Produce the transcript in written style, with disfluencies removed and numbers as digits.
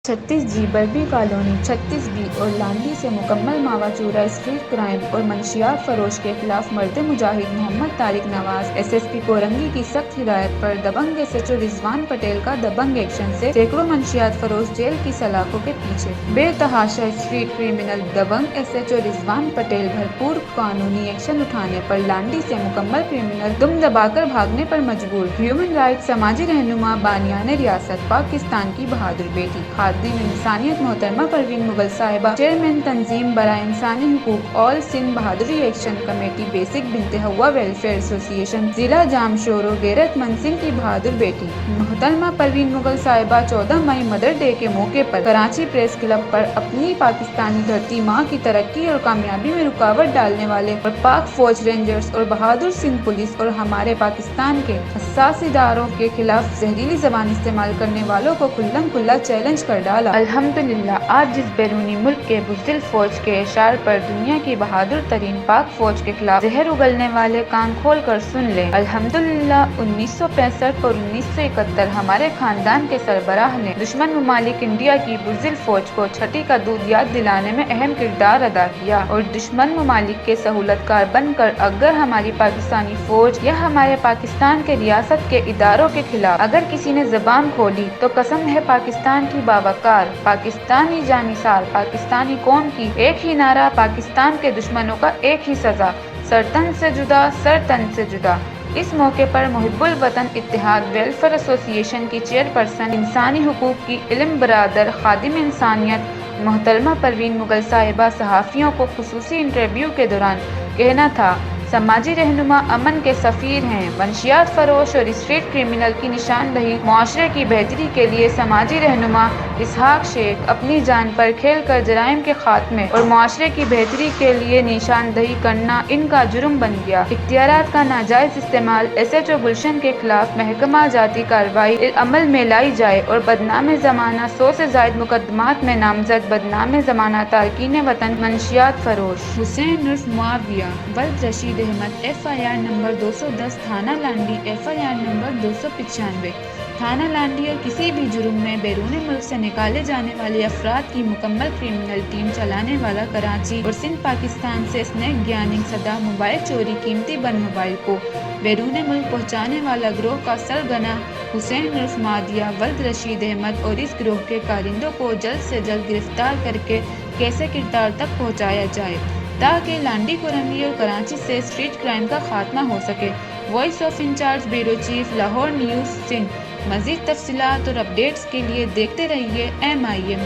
36 जी बर्बी colony 36 B और लांडी से मुकम्मल मावा चूरा स्ट्रीट क्राइम और मंशियात फरोश के खिलाफ मर्द मुजाहिद मोहम्मद तारिक नवाज एसएसपी कोरंगी की सख्त हिदायत पर दबंग एसएचओ रिजवान पटेल का दबंग एक्शन से सैकड़ों मंशियात फरोश जेल की सलाखों के पीछे। बेतहाशा स्ट्रीट क्रिमिनल दबंग एसएचओ रिजवान पटेल भरपूर कानूनी एक्शन उठाने पर लांडी से मुकम्मल क्रिमिनल दुम दबाकर भागने पर मजबूर। ह्यूमन राइट समाजी रहनुमा बानियान रियासत पाकिस्तान की बहादुर बेटी खादिम इंसानियत मोहतरमा परवीन मुगल साहिबा चेयरमैन तंजीम बराए इंसानी हुकूक ऑल सिंध बहादुरी एक्शन कमेटी बेसिक बिनते हवा वेलफेयर एसोसिएशन जिला जामशोरो गैरतमंद सिंह की बहादुर बेटी मोहतरमा परवीन मुगल साहिबा 14 मई मदर डे के मौके पर कराची प्रेस क्लब पर अपनी पाकिस्तानी धरती माँ की तरक्की और कामयाबी में रुकावट डालने वाले और पाक फौज रेंजर्स और बहादुर सिंध पुलिस और हमारे पाकिस्तान के हसास इदारों के खिलाफ जहरीली जबान इस्तेमाल करने वालों को खुल्लम खुल्ला चैलेंज कर डाला। अल्हम्दुलिल्लाह आज जिस बैरूनी मुल्क के बुज़दिल फौज के इशार पर दुनिया की बहादुर तरीन पाक फौज के खिलाफ जहर उगलने वाले कान खोल कर सुन ले। अल्हम्दुलिल्लाह 1965 और 1971 हमारे खानदान के सरबराह ने दुश्मन ममालिक इंडिया की बुज़दिल फौज को छठी का दूध याद दिलाने में अहम किरदार अदा किया और दुश्मन ममालिक के सहूलतकार बनकर अगर हमारी पाकिस्तानी फौज या हमारे पाकिस्तान के रियासत के इदारों के खिलाफ अगर किसी ने जबान खोली तो कसम है पाकिस्तान की बावकार पाकिस्तानी जानिसार पाकिस्तानी कौम की एक ही नारा पाकिस्तान के दुश्मनों का एक ही सजा सरतन से जुदा सर तन से जुदा। इस मौके पर मुहिब्बुल वतन इत्तेहाद वेलफेयर एसोसिएशन की चेयरपर्सन इंसानी हुकूक की इल्म बरादर खादिम इंसानियत मोहतरमा परवीन मुगल साहिबा सहाफ़ियों को खुसूसी इंटरव्यू के दौरान कहना था समाजी रहनुमा अमन के सफ़ीर हैं। मंशियात फरोश और स्ट्रीट क्रिमिनल की निशानदही मुआशरे की बेहतरी के लिए समाजी रहनुमा इसहाक शेख अपनी जान पर खेल कर जराइम के खात्मे और मुआशरे की बेहतरी के लिए निशानदही करना इनका जुर्म बन गया। इख्तियारात का नाजायज इस्तेमाल एसएचओ गुलशन के खिलाफ महकमा जाती कार्रवाई अमल में लाई जाए और बदनाम ज़माना 100 से ज़ायद मुकदमात में नामजद बदनाम ज़माना तारकीन वतन मंशियात फरोश हुसैन उर्फ मुआविया वल्द रशीद अहमद FIR नंबर 210 थाना लांडी FIR नंबर 295 थाना लांडी और किसी भी जुर्म में बैरून मुल्क से निकाले जाने वाले अफराद की मुकम्मल क्रिमिनल टीम चलाने वाला कराची और सिंध पाकिस्तान से स्नैक ग्यानिंग सदा मोबाइल चोरी कीमती बंद मोबाइल को बैरून मुल्क पहुँचाने वाला गिरोह का सरगना हुसैन उर्फ मादिया वल्द रशीद अहमद और इस गिरोह के कारिंदों को जल्द से जल्द गिरफ्तार करके कैसे किरदार तक पहुँचाया जाए ताकि लांडी कोरंगी और कराची से स्ट्रीट क्राइम का खात्मा हो सके। Voice of incharge bureau chief Lahore news Sindh. मज़ीद तफसीलात और अपडेट्स के लिए देखते रहिए MIM।